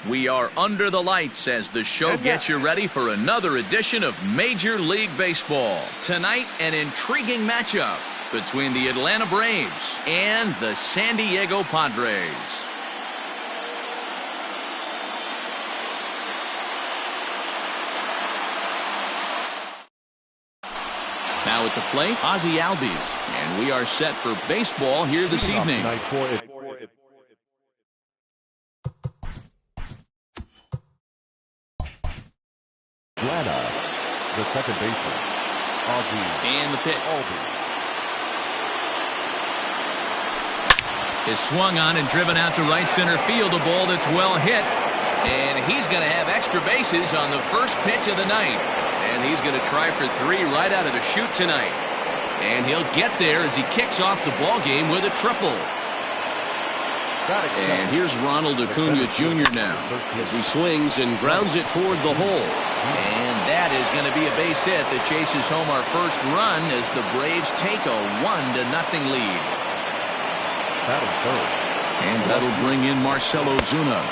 We are under the lights as the show gets you ready for another edition of Major League Baseball. Tonight, an intriguing matchup between the Atlanta Braves and the San Diego Padres. Now at the plate, Ozzie Albies, and we are set for baseball here this evening. Atlanta, the second baseman, Ozzie. And the pitch. Is swung on and driven out to right center field. A ball that's well hit. And he's going to have extra bases on the first pitch of the night. And he's going to try for 3 right out of the chute tonight. And he'll get there as he kicks off the ball game with a triple. And here's Ronald Acuna Jr. now as he swings and grounds it toward the hole. And that is going to be a base hit that chases home our first run as the Braves take a 1-0 lead. And that'll bring in Marcell Ozuna.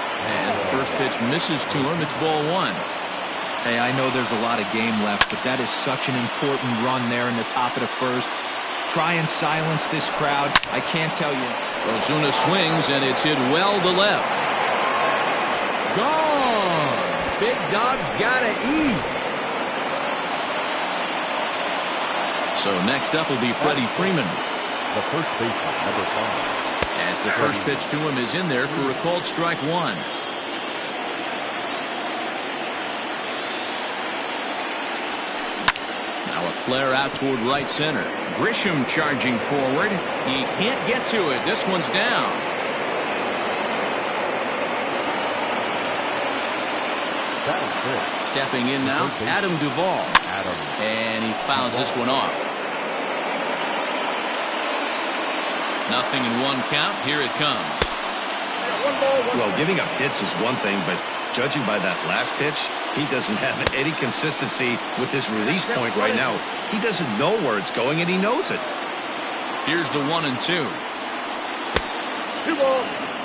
As the first pitch misses to him, it's ball 1. Hey, I know there's a lot of game left, but that is such an important run there in the top of the first. Try and silence this crowd. I can't tell you. Ozuna swings, and it's hit well to left. Gone! Big dog's gotta eat. So next up will be Freddie Freeman. The first baseman, number 5. As the first pitch to him is in there for a called strike 1. Now a flare out toward right center. Grisham charging forward. He can't get to it. This one's down. Stepping in now, Adam Duvall. And he fouls this one off. Nothing in 1 count. Here it comes. Well, giving up hits is one thing, but judging by that last pitch, he doesn't have any consistency with his release point right now. He doesn't know where it's going, and he knows it. Here's the 1-2.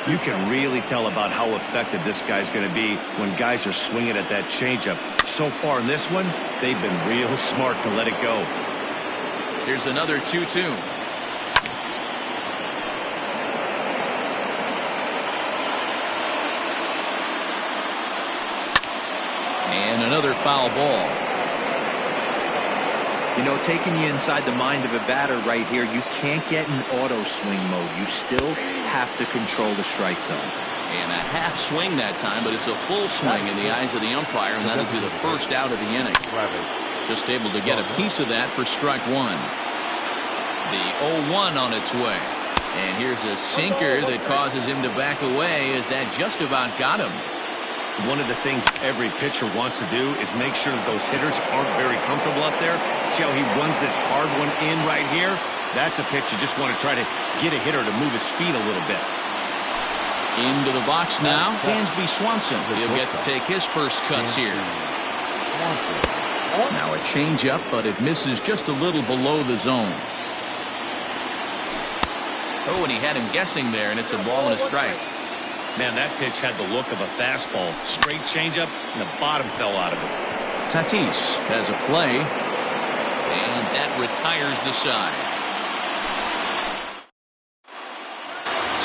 You can really tell about how effective this guy's going to be when guys are swinging at that changeup. So far in this one, they've been real smart to let it go. Here's another 2-2. And another foul ball. You know, taking you inside the mind of a batter right here, you can't get in auto swing mode. You still have to control the strike zone. And a half swing that time, but it's a full swing in the eyes of the umpire, and that'll be the first out of the inning. Just able to get a piece of that for strike 1. The 0-1 on its way. And here's a sinker that causes him to back away as that just about got him. One of the things every pitcher wants to do is make sure that those hitters aren't very comfortable up there. See how he runs this hard one in right here? That's a pitch you just want to try to get a hitter to move his feet a little bit. Into the box now, Dansby Swanson. He'll get to take his first cuts here. Now a changeup, but it misses just a little below the zone. Oh, and he had him guessing there, and it's a ball and a strike. Man, that pitch had the look of a fastball. Straight changeup, and the bottom fell out of it. Tatis has a play, and that retires the side.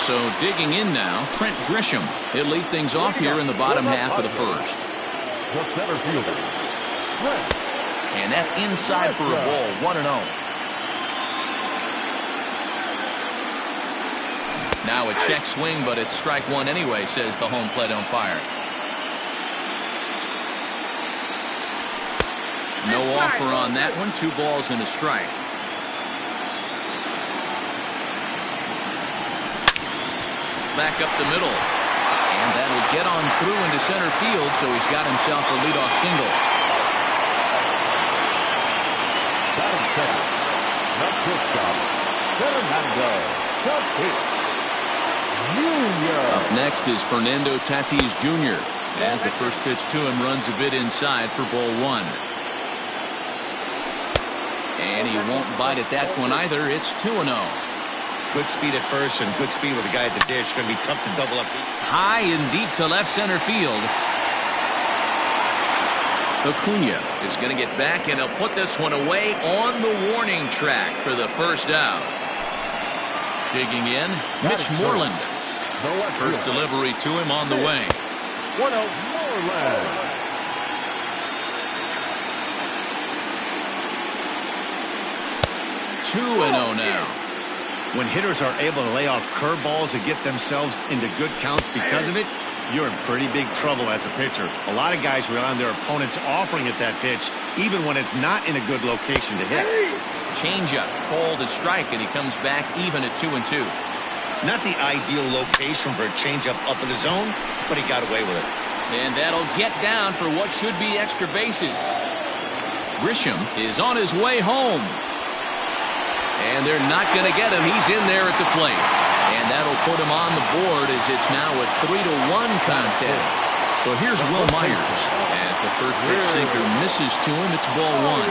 So digging in now, Trent Grisham. He'll lead things off here in the bottom half of the first. The center fielder, And that's inside for a ball, 1-0. Now a check swing, but it's strike 1 anyway, says the home plate umpire. No offer on that one. 2 balls and a strike. Back up the middle. And that'll get on through into center field, so he's got himself a leadoff single. Up next is Fernando Tatis Jr. as the first pitch to him runs a bit inside for ball 1. And he won't bite at that one either. It's 2-0. Good speed at first and good speed with the guy at the dish. Going to be tough to double up. High and deep to left center field. Acuna is going to get back, and he'll put this one away on the warning track for the first out. Digging in, Mitch Moreland. First delivery to him on the way. 1-0 Moreland. 2-0 now. When hitters are able to lay off curveballs and get themselves into good counts because of it, you're in pretty big trouble as a pitcher. A lot of guys rely on their opponents offering at that pitch, even when it's not in a good location to hit. Changeup, called a strike, and he comes back even at 2-2. Not the ideal location for a changeup up in the zone, but he got away with it. And that'll get down for what should be extra bases. Grisham is on his way home. And they're not going to get him. He's in there at the plate. And that'll put him on the board as it's now a 3-1 contest. So here's Will Myers. As the first pitch sinker misses to him, it's ball one.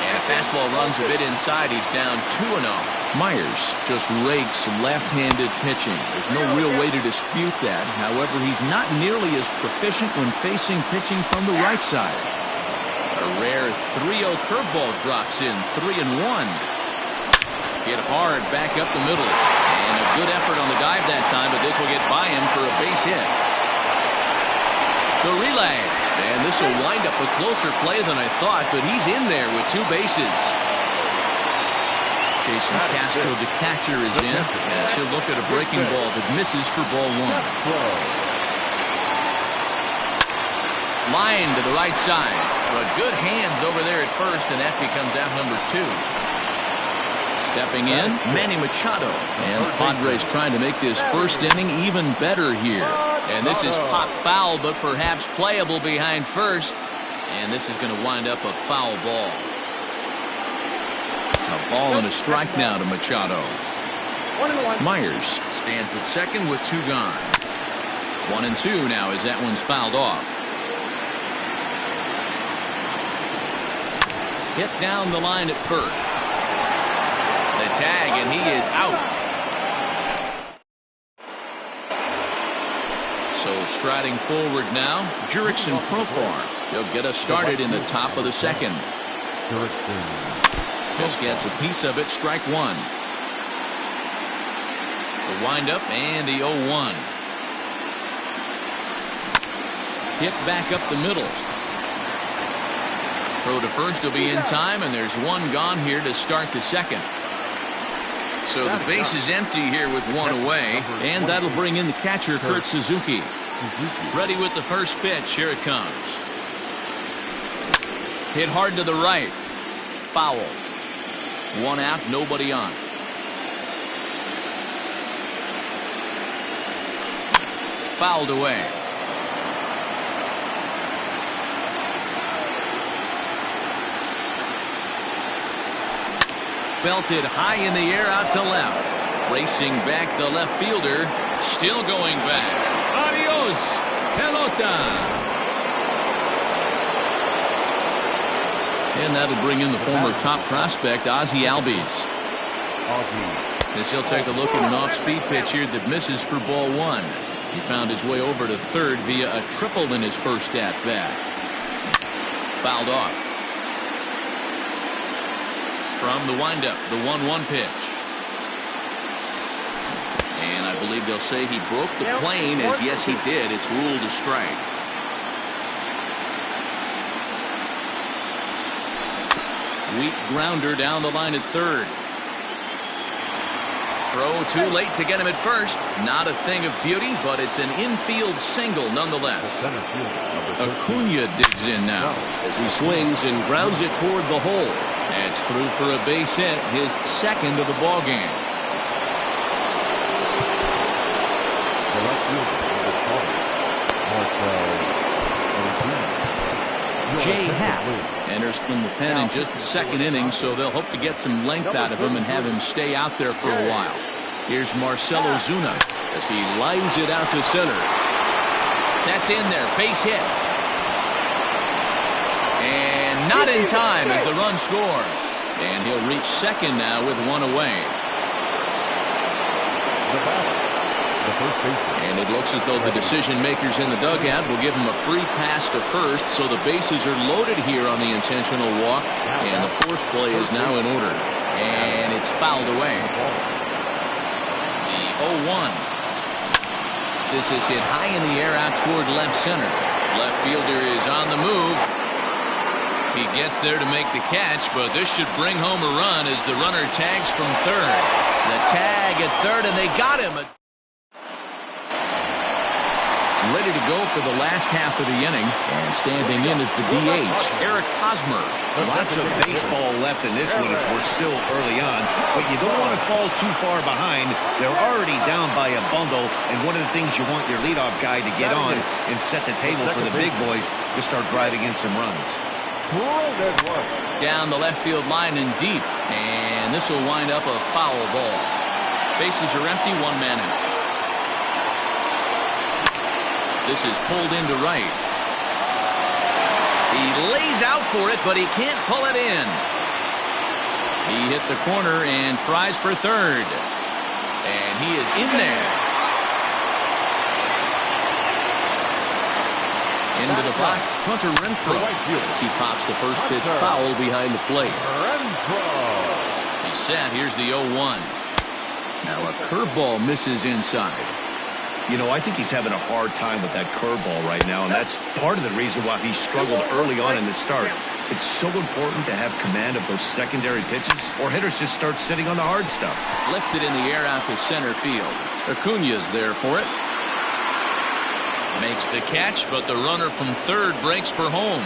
And a fastball runs a bit inside. He's down 2-0. Myers just rakes left-handed pitching. There's no real way to dispute that. However, he's not nearly as proficient when facing pitching from the right side. A rare 3-0 curveball drops in, 3-1. Hit hard back up the middle. And a good effort on the dive that time, but this will get by him for a base hit. The relay. And this will wind up a closer play than I thought, but he's in there with two bases. Jason Castro, the catcher, is in as he'll look at a breaking ball that misses for ball one. Line to the right side. But good hands over there at first, and that becomes out number 2. Stepping in, Manny Machado. And the Padres trying to make this first inning even better here. And this is popped foul, but perhaps playable behind first. And this is going to wind up a foul ball. A ball and a strike now to Machado. Myers stands at second with 2 gone. 1-2 now as that one's fouled off. Hit down the line at first. The tag, and he is out. So striding forward now, Jurickson Profar. He'll get us started in the top of the second. Just gets a piece of it, strike one. The windup and the 0-1. Hit back up the middle. Throw to first will be in time, and there's one gone here to start the second. So the base is empty here with one away, and that'll bring in the catcher, Kurt Suzuki. Ready with the first pitch. Here it comes. Hit hard to the right. Foul. One out, nobody on. Fouled away. Belted high in the air out to left. Racing back the left fielder. Still going back. Adios, pelota. And that'll bring in the former top prospect, Ozzie Albies. As he'll take a look at an off-speed pitch here that misses for ball one. He found his way over to third via a triple in his first at-bat. Fouled off. From the windup, the 1-1 pitch. And I believe they'll say he broke the plane, as yes he did. It's ruled a strike. Weak grounder down the line at third. Throw too late to get him at first. Not a thing of beauty, but it's an infield single nonetheless. Acuna digs in now as he swings and grounds it toward the hole. That's through for a base hit, his second of the ball game. Jay Happ enters from the pen in just the second inning, so they'll hope to get some length out of him and have him stay out there for a while. Here's Marcell Ozuna as he lines it out to center. That's in there, base hit. And not in time as the run scores. And he'll reach second now with one away. And it looks as though the decision makers in the dugout will give him a free pass to first, so the bases are loaded here on the intentional walk, and the force play is now in order. And it's fouled away. The 0-1. This is hit high in the air out toward left center. Left fielder is on the move. He gets there to make the catch, but this should bring home a run as the runner tags from third. The tag at third, and they got him. Ready to go for the last half of the inning, and standing in is the DH, Eric Hosmer. Lots of baseball left in this one as we're still early on, but you don't want to fall too far behind. They're already down by a bundle, and one of the things you want your leadoff guy to get on and set the table for the big boys to start driving in some runs. Down the left field line and deep, and this will wind up a foul ball. Bases are empty, one man out. This is pulled into right. He lays out for it, but he can't pull it in. He hit the corner and tries for third. And he is in there. Into the box, Hunter Renfroe. As he pops the first pitch foul behind the plate. He's set. Here's the 0-1. Now a curveball misses inside. You know, I think he's having a hard time with that curveball right now, and that's part of the reason why he struggled early on in the start. It's so important to have command of those secondary pitches, or hitters just start sitting on the hard stuff. Lifted in the air out to center field. Acuña's there for it. Makes the catch, but the runner from third breaks for home.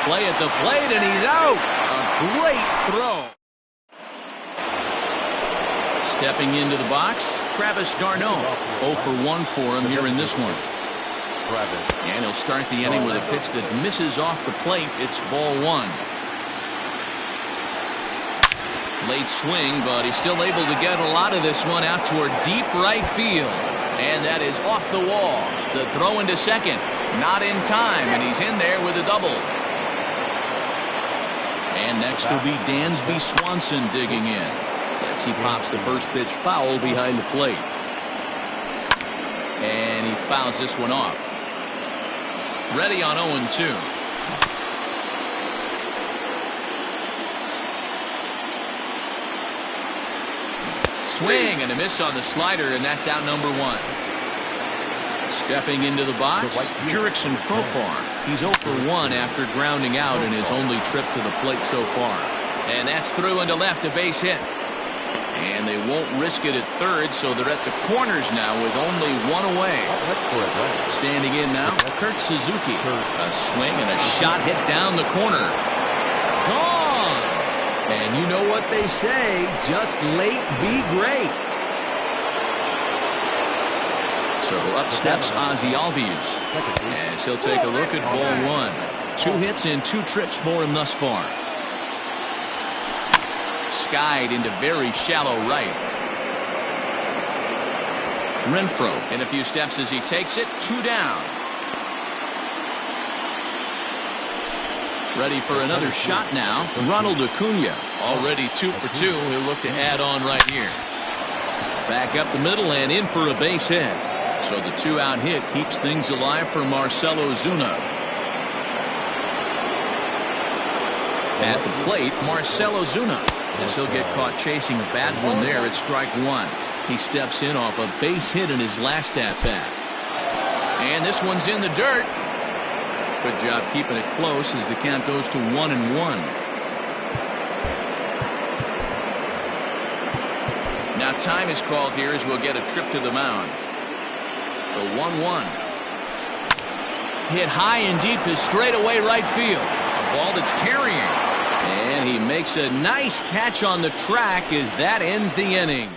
Play at the plate, and he's out. A great throw. Stepping into the box, Travis d'Arnaud. 0 for 1 for him here in this one. And he'll start the inning with a pitch that misses off the plate. It's ball one. Late swing, but he's still able to get a lot of this one out toward deep right field. And that is off the wall. The throw into second. Not in time, and he's in there with a double. And next will be Dansby Swanson digging in. As he pops the first pitch foul behind the plate. And he fouls this one off. Ready on 0-2. Swing and a miss on the slider, and that's out number one. Stepping into the box, Jurickson Profar. He's 0 for 1 after grounding out in his only trip to the plate so far. And that's through into left, a base hit. And they won't risk it at third, so they're at the corners now with only one away. Standing in now, Kurt Suzuki. A swing and a shot hit down the corner. Gone! And you know what they say, just late be great. So up steps Ozzie Albies. As he'll take a look at ball one. 2 hits in 2 trips for him thus far. Skied into very shallow right. Renfroe in a few steps as he takes it. 2 down. Ready for another shot now. Ronald Acuña already 2 for 2. He'll look to add on right here. Back up the middle and in for a base hit. So the 2-out hit keeps things alive for Marcell Ozuna. At the plate, Marcell Ozuna. As he'll get caught chasing a bad one there at strike one. He steps in off a base hit in his last at-bat. And this one's in the dirt. Good job keeping it close as the count goes to 1-1. Now time is called here as we'll get a trip to the mound. The 1-1. Hit high and deep to straightaway right field. A ball that's carrying. And he makes a nice catch on the track as that ends the inning.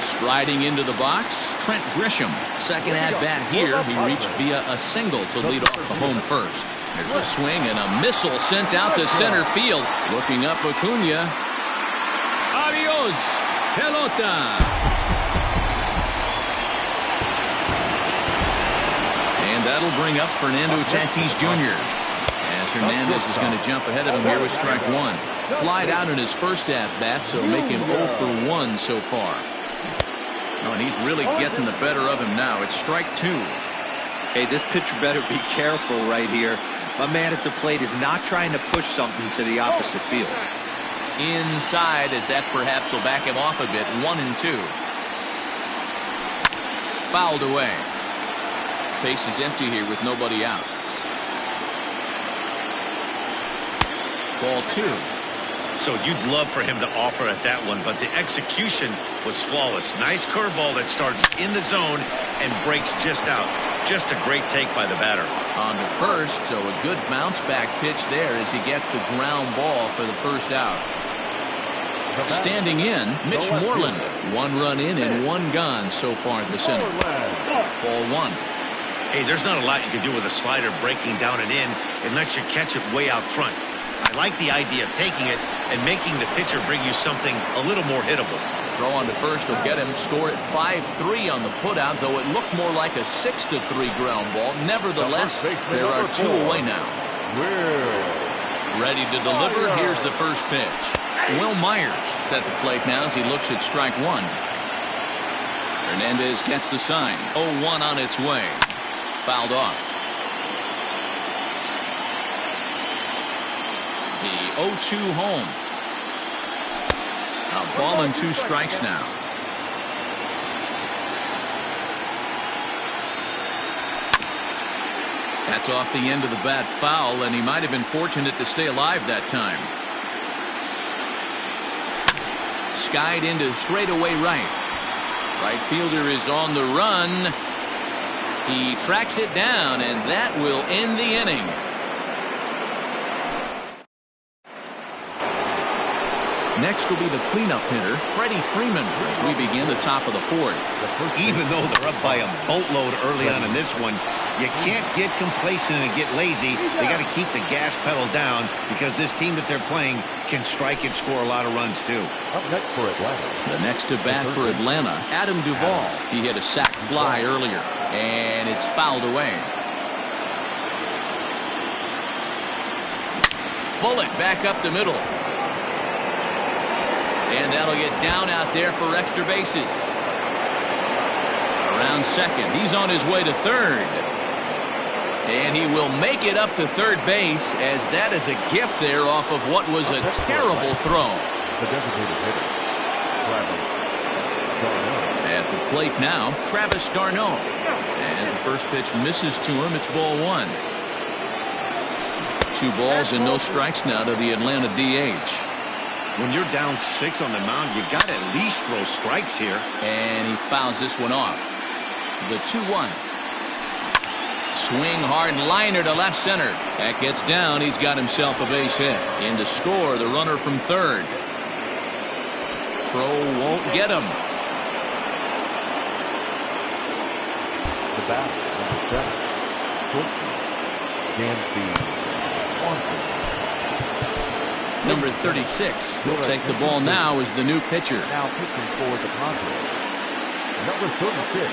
Striding into the box, Trent Grisham. Second at-bat here. He reached via a single to lead off the home first. There's a swing and a missile sent out to center field. Looking up Acuña. Adios, pelota. And that'll bring up Fernando Tatis Jr. As Hernandez is going to jump ahead of him here with strike one. Flied out in his first at-bat, so make him 0 for 1 so far. Oh, and he's really getting the better of him now. It's strike two. Hey, this pitcher better be careful right here. My man at the plate is not trying to push something to the opposite field. Inside, as that perhaps will back him off a bit. 1-2. Fouled away. Base is empty here with nobody out. Ball two. So you'd love for him to offer at that one, but the execution was flawless. Nice curveball that starts in the zone and breaks just out. Just a great take by the batter. On to first, so a good bounce back pitch there as he gets the ground ball for the first out. Standing in, Mitch Moreland. 1 run in and 1 gone so far this inning. Ball one. Hey, there's not a lot you can do with a slider breaking down and in unless you catch it way out front. I like the idea of taking it and making the pitcher bring you something a little more hittable. Throw on to first will get him. Score at 5-3 on the putout, though it looked more like a 6-3 ground ball. Nevertheless, there are 2 away now. Ready to deliver. Here's the first pitch. Will Myers is at the plate now as he looks at strike one. Hernandez gets the sign. 0-1 on its way. Fouled off. The 0-2 home. A ball and 2 strikes now. That's off the end of the bat foul, and he might have been fortunate to stay alive that time. Skied into straightaway right. Right fielder is on the run. He tracks it down, and that will end the inning. Next will be the cleanup hitter, Freddie Freeman, as we begin the top of the 4th. Even though they're up by a boatload early on in this one, you can't get complacent and get lazy. They got to keep the gas pedal down because this team that they're playing can strike and score a lot of runs too. Up next for Atlanta. The next to bat for Atlanta, Adam Duvall. He hit a sac fly earlier, and it's fouled away. Bullet back up the middle. And that'll get down out there for extra bases. Around second. He's on his way to third. And he will make it up to third base, as that is a gift there off of what was a terrible throw. The designated hitter, At the plate now, Travis d'Arnaud. As the first pitch misses to him, it's ball one. 2 balls and no strikes now to the Atlanta DH. When you're down 6 on the mound, you got to at least throw strikes here. And he fouls this one off. The 2-1. Swing hard liner to left center. That gets down. He's got himself a base hit. In to score, the runner from third. Throw won't get him. the batter, Number 36 will take the ball now as the new pitcher. Now pitching for the Padres, number 36.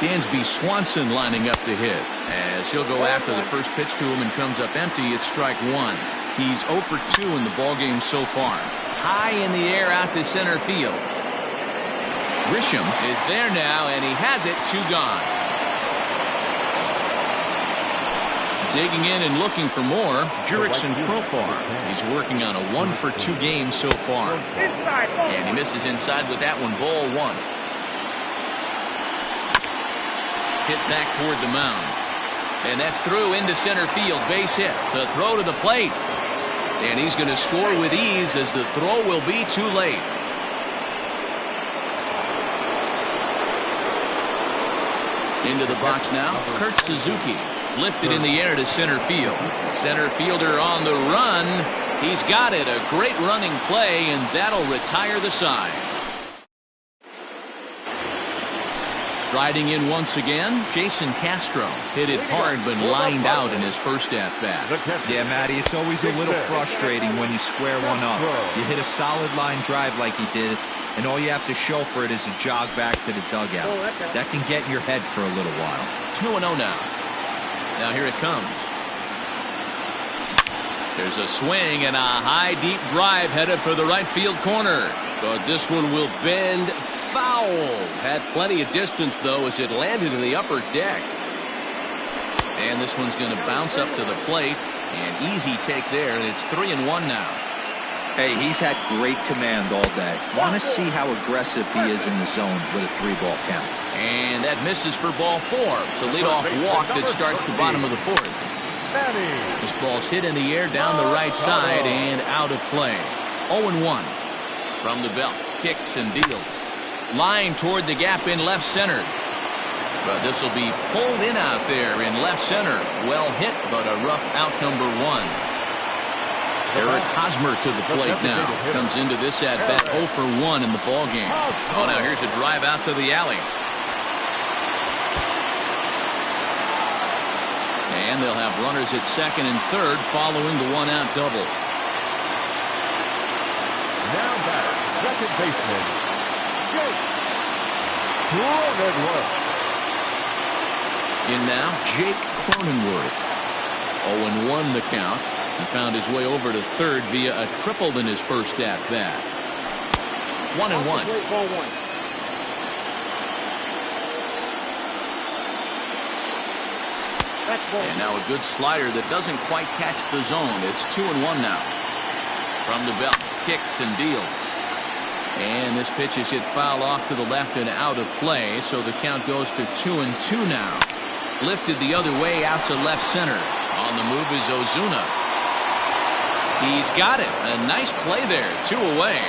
Dansby Swanson lining up to hit as he'll go after the first pitch to him and comes up empty. It's strike one. He's 0 for 2 in the ballgame so far. High in the air out to center field. Grisham is there now, and he has it. 2 gone. Digging in and looking for more, Jurickson Profar. He's working on a 1 for 2 game so far. And he misses inside with that one. Ball 1. Hit back toward the mound. And that's through into center field. Base hit. The throw to the plate. And he's going to score with ease as the throw will be too late. Into the box now, Kurt Suzuki. Lifted in the air to center field. Center fielder on the run. He's got it. A great running play, and that'll retire the side. Striding in once again, Jason Castro. Hit it hard but lined out in his first at-bat. Yeah, Matty, it's always a little frustrating when you square one up. You hit a solid line drive like he did, and all you have to show for it is a jog back to the dugout. That can get in your head for a little while. 2-0 now. Now here it comes. There's a swing and a high deep drive headed for the right field corner. But this one will bend foul. Had plenty of distance though as it landed in the upper deck. And this one's going to bounce up to the plate. An easy take there, and it's 3-1 now. Hey, he's had great command all day. Want to see how aggressive he is in the zone with a 3-ball count. And that misses for ball 4. It's a leadoff walk that starts the bottom of the 4th. This ball's hit in the air down the right side and out of play. 0-1 from the belt. Kicks and deals. Line toward the gap in left center. But this will be pulled in out there in left center. Well hit, but a rough out number 1. Eric Hosmer to the plate now. Comes into this at bat 0 for 1 in the ball game. Oh, now here's a drive out to the alley. And they'll have runners at second and third following the 1-out double. Now back, second baseman, Jake Cronenworth. In now, Jake Cronenworth. 0-1 the count. He found his way over to third via a triple in his first at-bat. 1-1. And now a good slider that doesn't quite catch the zone. It's 2-1 now. From the belt, kicks and deals. And this pitch is hit foul off to the left and out of play, so the count goes to 2-2 now. Lifted the other way out to left center. On the move is Ozuna. He's got it. A nice play there. 2 away.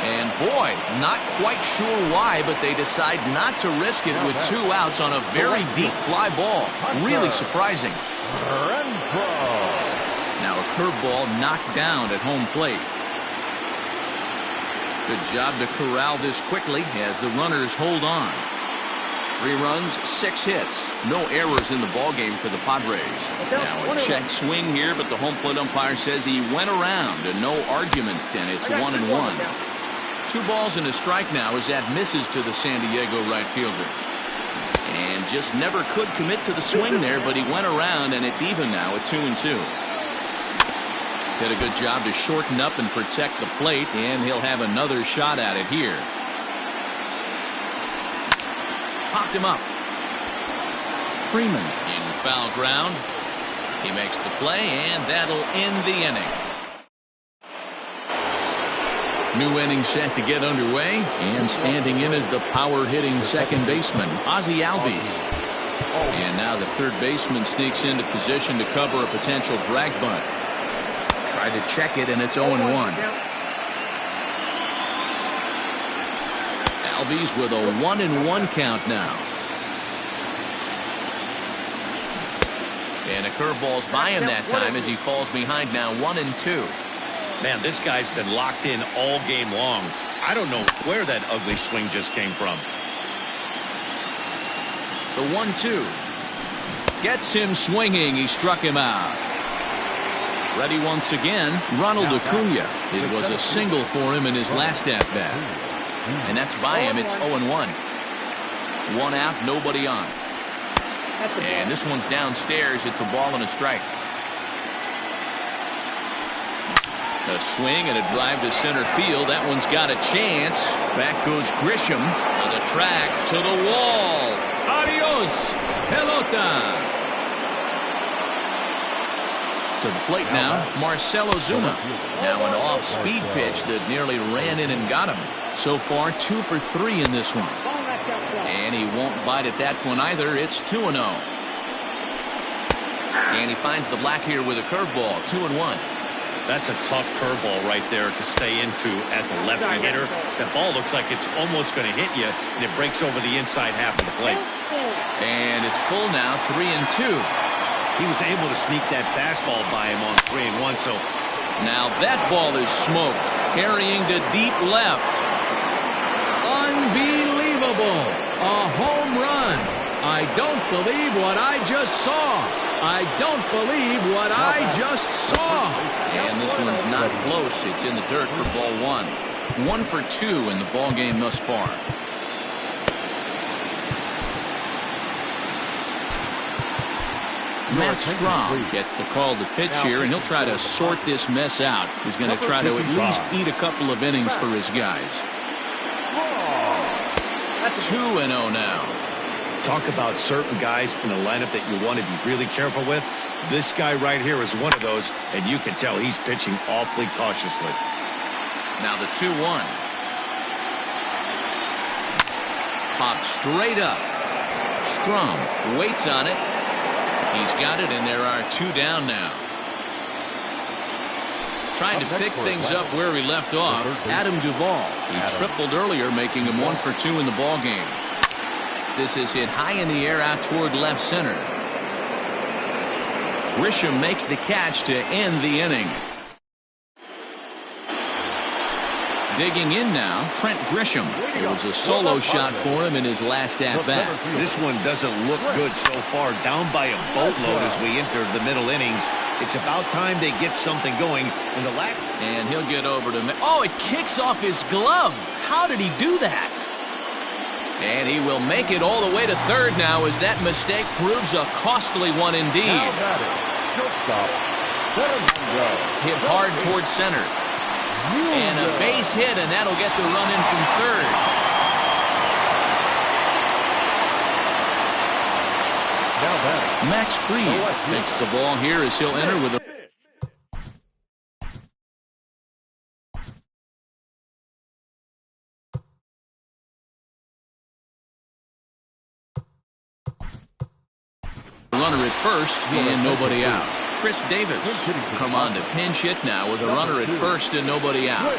And boy, not quite sure why, but they decide not to risk it with 2 outs on a very deep fly ball. Really surprising. Now a curveball knocked down at home plate. Good job to corral this quickly as the runners hold on. 3 runs, 6 hits. No errors in the ballgame for the Padres. Now a check swing here, but the home plate umpire says he went around and no argument, and it's 1-1. 2 balls and a strike now as that misses to the San Diego right fielder. And just never could commit to the swing there, but he went around, and it's even now at 2-2. Did a good job to shorten up and protect the plate, and he'll have another shot at it here. Popped him up. Freeman in foul ground. He makes the play, and that'll end the inning. New inning set to get underway, and standing in is the power-hitting second baseman, Ozzie Albies. And now the third baseman sneaks into position to cover a potential drag bunt. Tried to check it, and it's 0-1. Albies with a 1-1 count now. And a curveball's by him that time as he falls behind now 1-2. Man, this guy's been locked in all game long. I don't know where that ugly swing just came from. The 1-2 gets him swinging. He struck him out. Ready once again, Ronald Acuna. It was a single for him in his last at-bat. And that's by him. It's 0-1. 1 out, nobody on. And this one's downstairs. It's a ball and a strike. A swing and a drive to center field. That one's got a chance. Back goes Grisham to the track, to the wall. Adios, pelota. To the plate now, Marcell Ozuna. Now an off-speed pitch that nearly ran in and got him. So far, 2 for 3 in this one. And he won't bite at that one either. It's 2-0. And he finds the black here with a curveball. 2-1. That's a tough curveball right there to stay into as a lefty hitter. That ball looks like it's almost going to hit you, and it breaks over the inside half of the plate. And it's full now, 3-2. He was able to sneak that fastball by him on 3-1. So now that ball is smoked, carrying to deep left. Unbelievable. A home run. I don't believe what I just saw. I don't believe what I just saw. And this one's not close. It's in the dirt for ball 1. 1 for 2 in the ball game thus far. Matt Strom gets the call to pitch here, and he'll try to sort this mess out. He's going to try to at least eat a couple of innings for his guys. 2-0 now. Talk about certain guys in the lineup that you want to be really careful with. This guy right here is one of those, and you can tell he's pitching awfully cautiously. Now the 2-1. Popped straight up. Strom waits on it. He's got it, and there are 2 down now. Trying to pick things up where he left off, Adam Duvall. He tripled earlier, making him 1 for 2 in the ball game. This is hit high in the air out toward left center. Grisham makes the catch to end the inning. Digging in now, Trent Grisham. It was a solo shot for him in his last at-bat. This one doesn't look good so far. Down by a boatload as we enter the middle innings. It's about time they get something going in the last. And he'll get over to... Oh, it kicks off his glove. How did he do that? And he will make it all the way to third now as that mistake proves a costly one indeed. Hit hard towards center. And a base hit, and that'll get the run in from third. Max Fried takes the ball here as he'll enter with a... runner at first and nobody out. Chris Davis come on to pinch hit now with a runner at first and nobody out.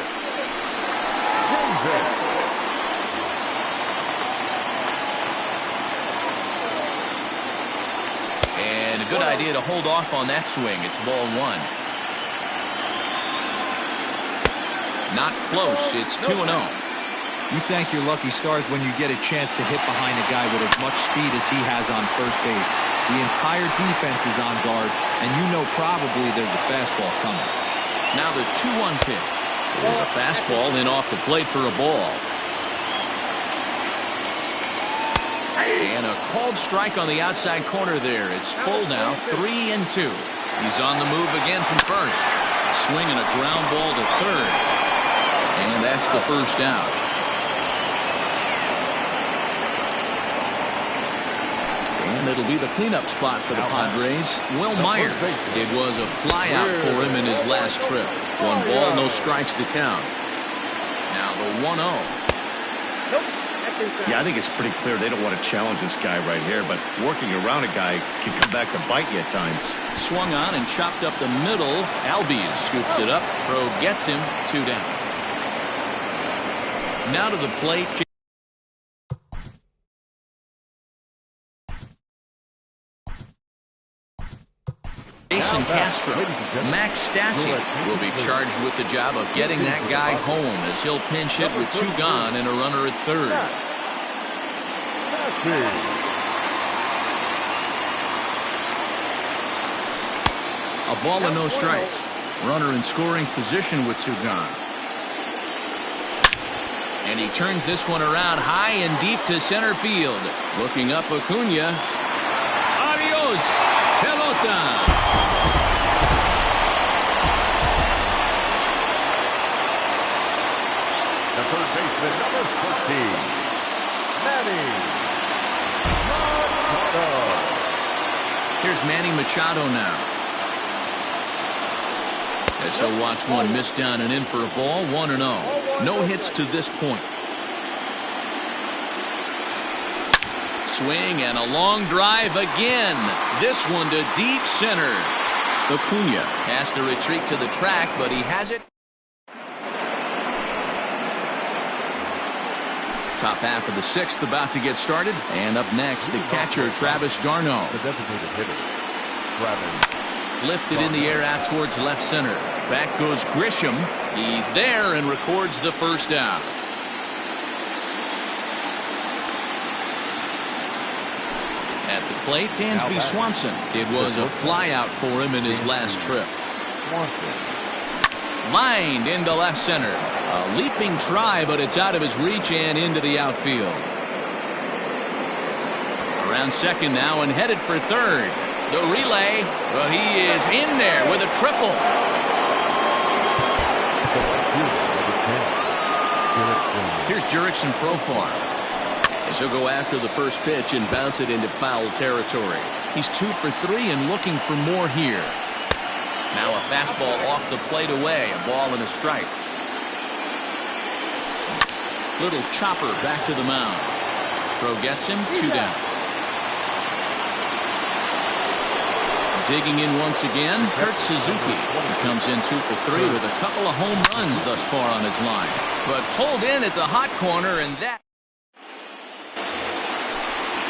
And a good idea to hold off on that swing. It's ball 1. Not close. It's 2-0. You thank your lucky stars when you get a chance to hit behind a guy with as much speed as he has on first base. The entire defense is on guard, and you know probably there's a fastball coming. Now the 2-1 pitch. There's a fastball in off the plate for a ball. And a called strike on the outside corner there. It's full now, 3-2. He's on the move again from first. Swinging a ground ball to third. And that's the first out. And it'll be the cleanup spot for the Padres. Will Myers. It was a flyout for him in his last trip. 1 ball, no strikes to count. Now the 1-0. Yeah, I think it's pretty clear they don't want to challenge this guy right here, but working around a guy can come back to bite you at times. Swung on and chopped up the middle. Albies scoops it up. Throw gets him. 2 down. Now to the plate. Jason Castro. Max Stassi will be charged with the job of getting that guy home as he'll pinch hit with 2 gone and a runner at third. A ball and no strikes. Runner in scoring position with 2 gone. And he turns this one around high and deep to center field. Looking up Acuna. Adios, pelota. The third baseman, number 14, Manny Machado. Here's Manny Machado now. As he'll watch one miss down and in for a ball. 1-0. No hits to this point. Swing and a long drive again. This one to deep center. Acuna has to retreat to the track, but he has it. Top half of the 6th about to get started. And up next, the catcher, Travis d'Arnaud. The designated hitter, Travis. Lifted in the air out towards left center. Back goes Grisham. He's there and records the first out. At the plate, Dansby Swanson. It was a flyout for him in his last trip. Lined into left center. A leaping try, but it's out of his reach and into the outfield. Around second now and headed for third. The relay, but he is in there with a triple. Here's Jurickson Profar. As he'll go after the first pitch and bounce it into foul territory. He's 2 for 3 and looking for more here. Now a fastball off the plate away. A ball and a strike. Little chopper back to the mound. Throw gets him, 2 down. Digging in once again, Kurt Suzuki. He comes in 2 for 3 with a couple of home runs thus far on his line. But pulled in at the hot corner, and that.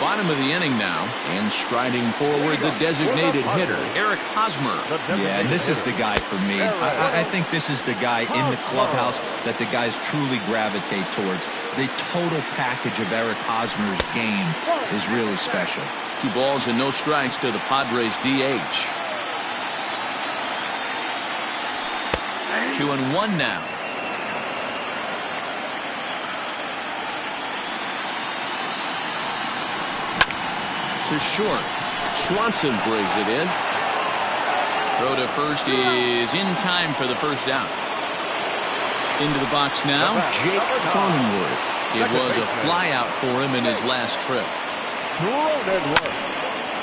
Bottom of the inning now, and striding forward the designated hitter, Eric Hosmer. Yeah, and this is the guy for me. I think this is the guy in the clubhouse that the guys truly gravitate towards. The total package of Eric Hosmer's game is really special. 2 balls and no strikes to the Padres DH. 2-1 now. To short. Swanson brings it in. Throw to first is in time for the first out. Into the box now, Jake Cronenworth. It was a fly out for him in his last trip.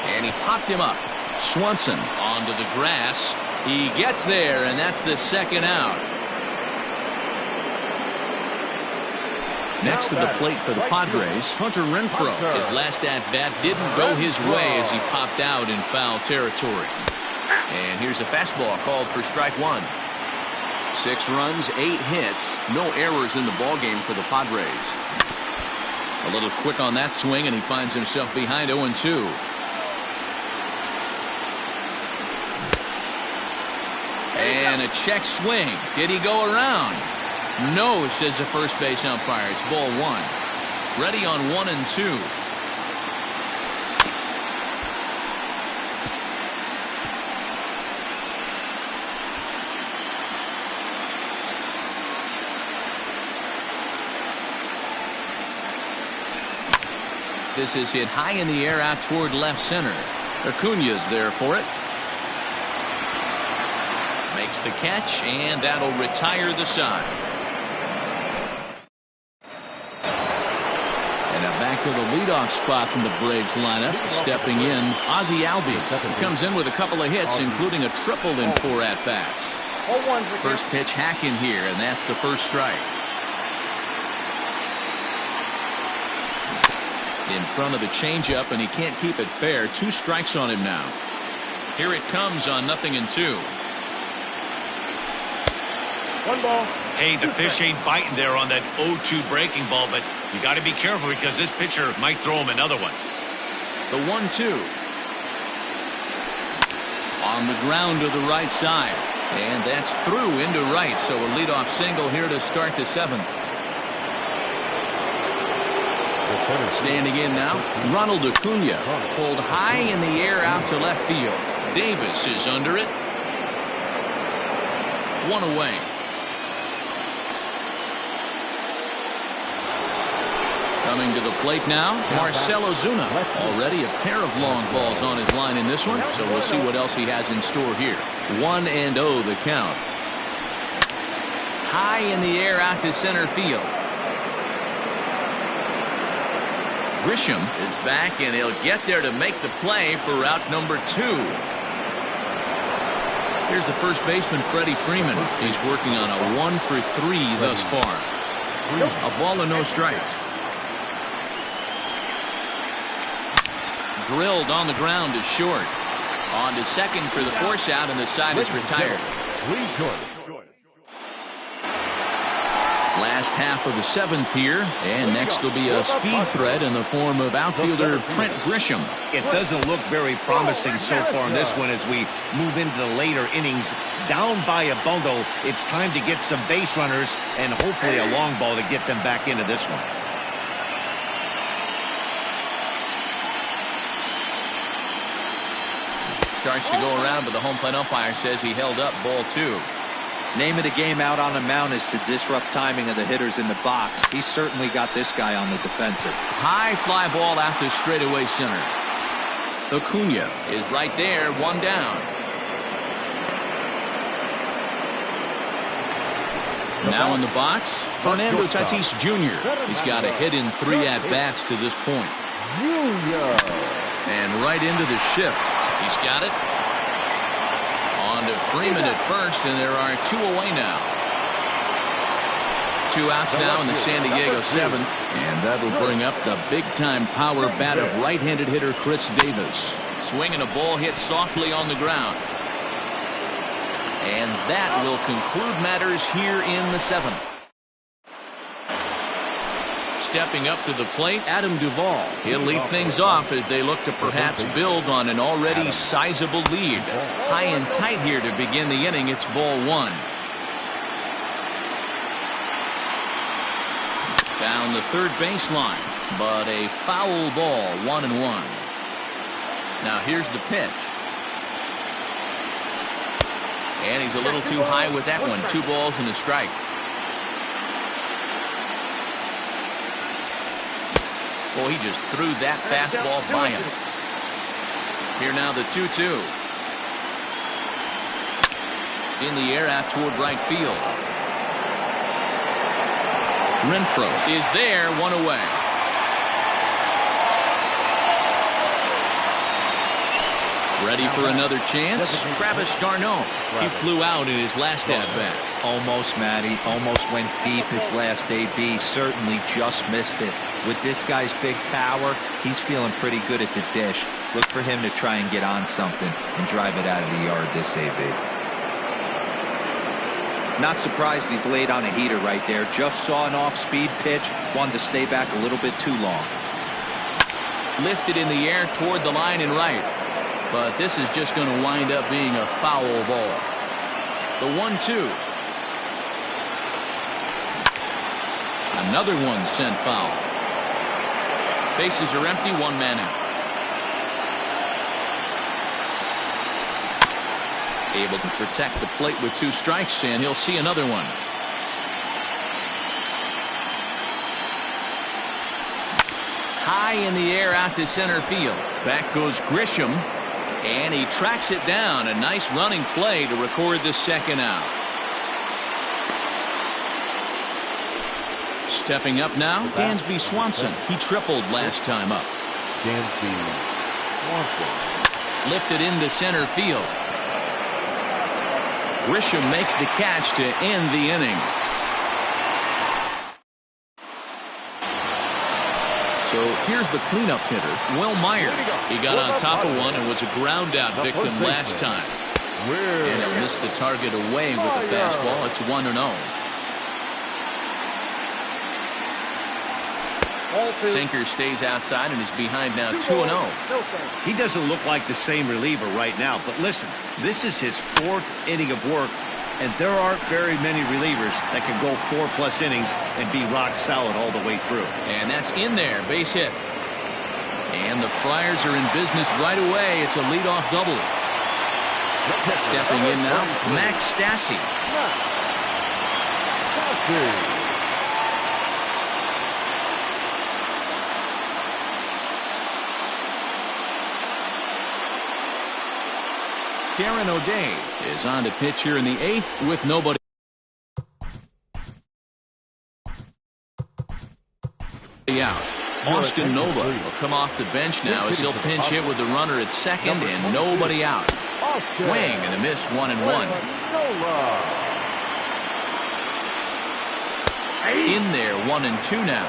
And he popped him up. Swanson onto the grass. He gets there, and that's the second out. Next to the plate for the Padres, Hunter Renfroe. His last at-bat didn't go his way as he popped out in foul territory. And here's a fastball called for strike 1. 6 runs, 8 hits, no errors in the ballgame for the Padres. A little quick on that swing, and he finds himself behind 0-2. And a check swing. Did he go around? No, says the first base umpire. It's ball 1. Ready on 1-2. This is hit high in the air out toward left center. Acuña's there for it. Makes the catch, and that'll retire the side. And now back to the leadoff spot in the Braves lineup. Stepping in, Ozzie Albies. He comes in with a couple of hits, including a triple in 4 at-bats. First pitch hack in here, and that's the first strike. In front of the changeup, and he can't keep it fair. 2 strikes on him now. Here it comes on 0-2. 1 ball. Hey, the fish ain't biting there on that 0-2 breaking ball, but you got to be careful because this pitcher might throw him another one. The 1-2. On the ground to the right side. And that's through into right, so a leadoff single here to start the 7th. Standing in now, Ronald Acuña. Pulled high in the air out to left field. Davis is under it. 1 away. Coming to the plate now, Marcell Ozuna. Already a pair of long balls on his line in this one, so we'll see what else he has in store here. 1-0 the count. High in the air out to center field. Grisham is back, and he'll get there to make the play for route number 2. Here's the first baseman, Freddie Freeman. He's working on a 1 for 3 thus far. A ball and no strikes. Drilled on the ground is short. On to second for the force out, and the side is retired. Last half of the 7th here, and next will be a speed threat in the form of outfielder Trent Grisham. It doesn't look very promising so far in this one as we move into the later innings. Down by a bundle, it's time to get some base runners and hopefully a long ball to get them back into this one. Starts to go around, but the home plate umpire says he held up ball 2. Name of the game out on the mound is to disrupt timing of the hitters in the box. He's certainly got this guy on the defensive. High fly ball out to straightaway center. Acuna is right there, one down. Now in the box, Fernando Tatis Jr. He's got a hit in 3 at-bats to this point. And right into the shift. He's got it. On to Freeman at first, and there are 2 away now. 2 outs now in the San Diego 7th, and that'll bring up the big-time power bat of right-handed hitter Chris Davis. Swinging a ball hit softly on the ground. And that will conclude matters here in the 7th. Stepping up to the plate, Adam Duvall. He'll lead things off as they look to perhaps build on an already sizable lead. High and tight here to begin the inning. It's ball 1. Down the third baseline, but a foul ball, 1-1. Now here's the pitch. And he's a little too high with that one. 2 balls and a strike. Boy, he just threw that fastball by him. Here now the 2-2. In the air out toward right field. Renfroe is there, 1 away. Ready for another chance? Travis d'Arnaud. He flew out in his last at-bat. Almost, Matty. Almost went deep his last AB. Certainly just missed it. With this guy's big power, he's feeling pretty good at the dish. Look for him to try and get on something and drive it out of the yard this AB. Not surprised he's laid on a heater right there. Just saw an off-speed pitch. Wanted to stay back a little bit too long. Lifted in the air toward the line and right. But this is just going to wind up being a foul ball. The 1-2. Another one sent foul. Bases are empty, 1 man out. Able to protect the plate with 2 strikes, and he'll see another one. High in the air out to center field. Back goes Grisham, and he tracks it down. A nice running play to record the 2nd out. Stepping up now, Dansby Swanson. He tripled last time up. Dansby Swanson. Lifted into center field. Grisham makes the catch to end the inning. So here's the cleanup hitter, Will Myers. He got on top of one and was a ground out victim last time. And he'll miss the target away with the fastball. It's 1-0. Sinker stays outside and is behind now 2-0. He doesn't look like the same reliever right now, but listen, this is his 4th inning of work, and there aren't very many relievers that can go 4+ innings and be rock solid all the way through. And that's in there, base hit. And the Friars are in business right away. It's a leadoff double. Stepping in now, Max Stassi. Darren O'Day is on to pitch here in the 8th with nobody out. Austin Nova will come off the bench now as he'll pinch hit with the runner at 2nd and nobody out. Swing and a miss, 1-1. In there, 1-2 now.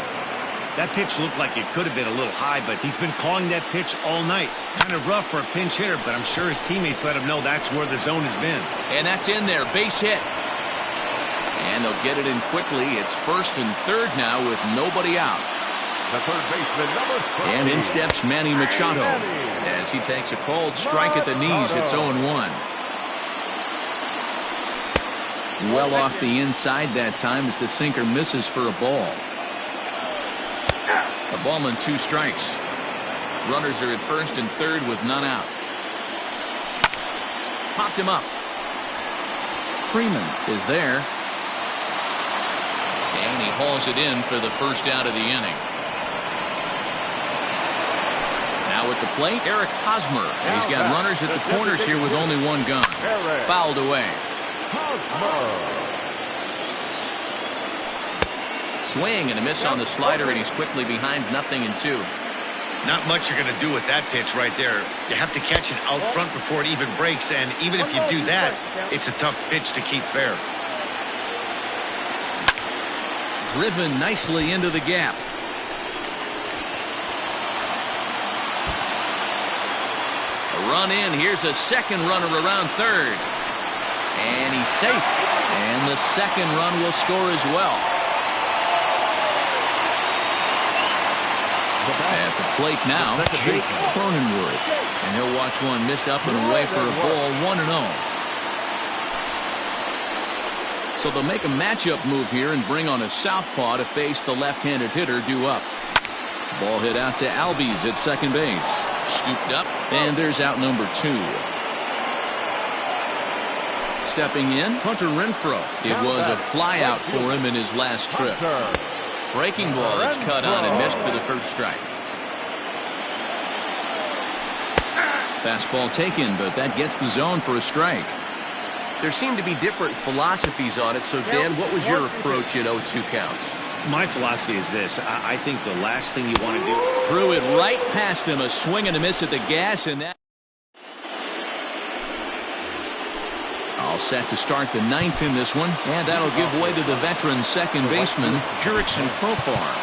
That pitch looked like it could have been a little high, but he's been calling that pitch all night. Kind of rough for a pinch hitter, but I'm sure his teammates let him know that's where the zone has been. And that's in there, base hit. And they'll get it in quickly. It's 1st and 3rd now with nobody out. The third baseman, number 30. And in steps Manny Machado as he takes a called strike at the knees. It's 0-1. Well off the inside that time as the sinker misses for a ball. A ball and 2 strikes. Runners are at 1st and 3rd with none out. Popped him up. Freeman is there. And he hauls it in for the 1st out of the inning. Now with the plate, Eric Hosmer. He's got runners at the corners here with only one gun. Fouled away. Swing and a miss on the slider, and he's quickly behind 0-2. Not much you're going to do with that pitch right there. You have to catch it out front before it even breaks, and even if you do that, it's a tough pitch to keep fair. Driven nicely into the gap. A run in. Here's a second runner around third. And he's safe. And the second run will score as well. At the plate now, Jake Cronenworth. And he'll watch one miss up and away for a ball, 1-0. So they'll make a matchup move here and bring on a southpaw to face the left-handed hitter due up. Ball hit out to Albies at second base. Scooped up, and there's out number 2. Stepping in, Hunter Renfroe. It was a flyout for him in his last trip. Breaking ball that's cut on and missed for the first strike. Fastball taken, but that gets the zone for a strike. There seem to be different philosophies on it. So, Dan, what was your approach at 0-2 counts? My philosophy is this. I think the last thing you want to do. Threw it right past him. A swing and a miss at the gas, and that. All set to start the 9th in this one, and that'll give way to the veteran second baseman, Jurickson Profar.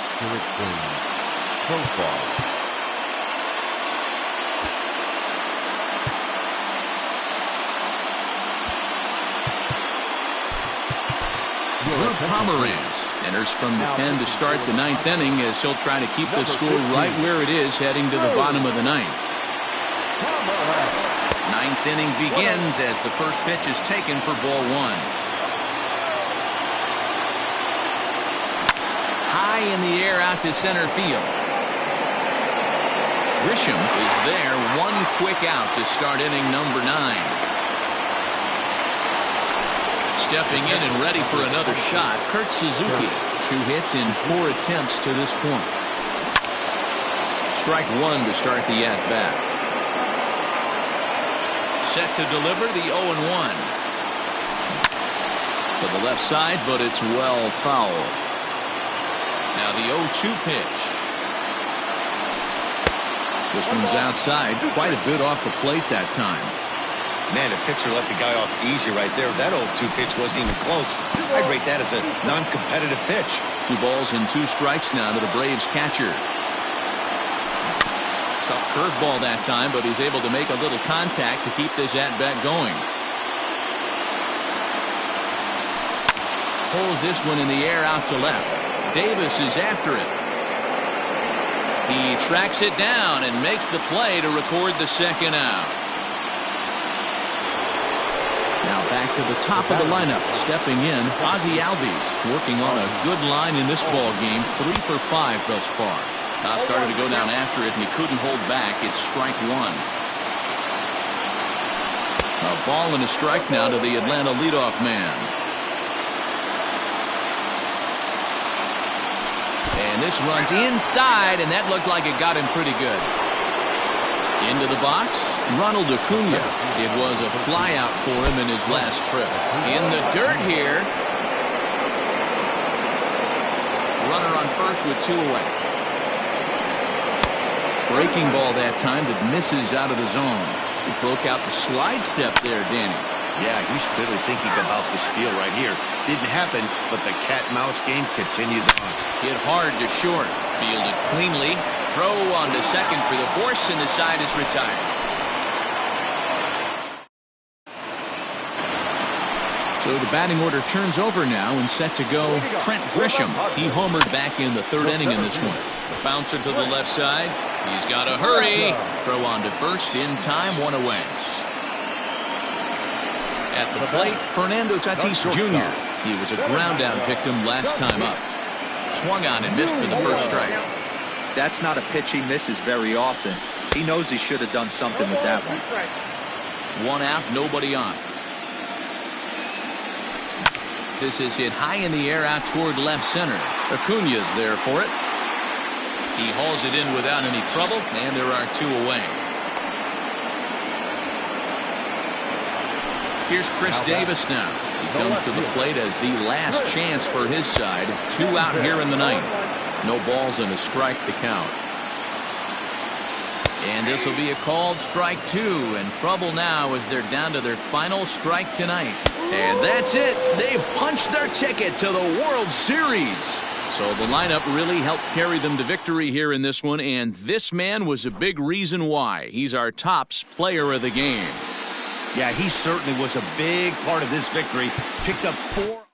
Drew Pomeranz enters from the pen to start the 9th inning as he'll try to keep the score right where it is heading to the bottom of the 9th. 9th inning begins as the first pitch is taken for ball 1. High in the air out to center field. Grisham is there, one quick out to start inning number 9. Stepping in and ready for another shot, Kurt Suzuki. 2 hits in 4 attempts to this point. Strike 1 to start the at-bat. Set to deliver the 0-1. To the left side, but it's well fouled. Now the 0-2 pitch. This one's outside, quite a bit off the plate that time. Man, the pitcher let the guy off easy right there. That 0-2 pitch wasn't even close. I'd rate that as a non-competitive pitch. 2 balls and 2 strikes now to the Braves catcher. Tough curveball that time, but he's able to make a little contact to keep this at-bat going. Pulls this one in the air out to left. Davis is after it. He tracks it down and makes the play to record the second out. Now back to the top of the lineup. Stepping in, Ozzie Albies working on a good line in this ball game. 3 for 5 thus far. Now started to go down after it, and he couldn't hold back. It's strike 1. A ball and a strike now to the Atlanta leadoff man. And this runs inside, and that looked like it got him pretty good. Into the box, Ronald Acuna. It was a flyout for him in his last trip. In the dirt here. Runner on first with 2 away. Breaking ball that time that misses out of the zone. He broke out the slide step there, Danny. Yeah, he's clearly thinking about the steal right here. Didn't happen, but the cat-mouse game continues on. Hit hard to short. Fielded cleanly. Throw on to second for the force, and the side is retired. So the batting order turns over now and set to go Trent Grisham. He homered back in the 3rd inning in this one. The bouncer to the left side. He's got to hurry. Throw on to first in time, 1 away. At the plate, Fernando Tatis Jr. He was a ground out victim last time up. Swung on and missed for the first strike. That's not a pitch he misses very often. He knows he should have done something with that one. 1 out, nobody on. This is hit high in the air out toward left center. Acuna's there for it. He hauls it in without any trouble, and there are 2 away. Here's Chris Davis now. He comes to the plate as the last chance for his side. 2 out here in the ninth. No balls and a strike to count. And this will be a called strike 2, and trouble now as they're down to their final strike tonight. And that's it. They've punched their ticket to the World Series. So the lineup really helped carry them to victory here in this one, and this man was a big reason why. He's our tops player of the game. Yeah, he certainly was a big part of this victory. Picked up 4.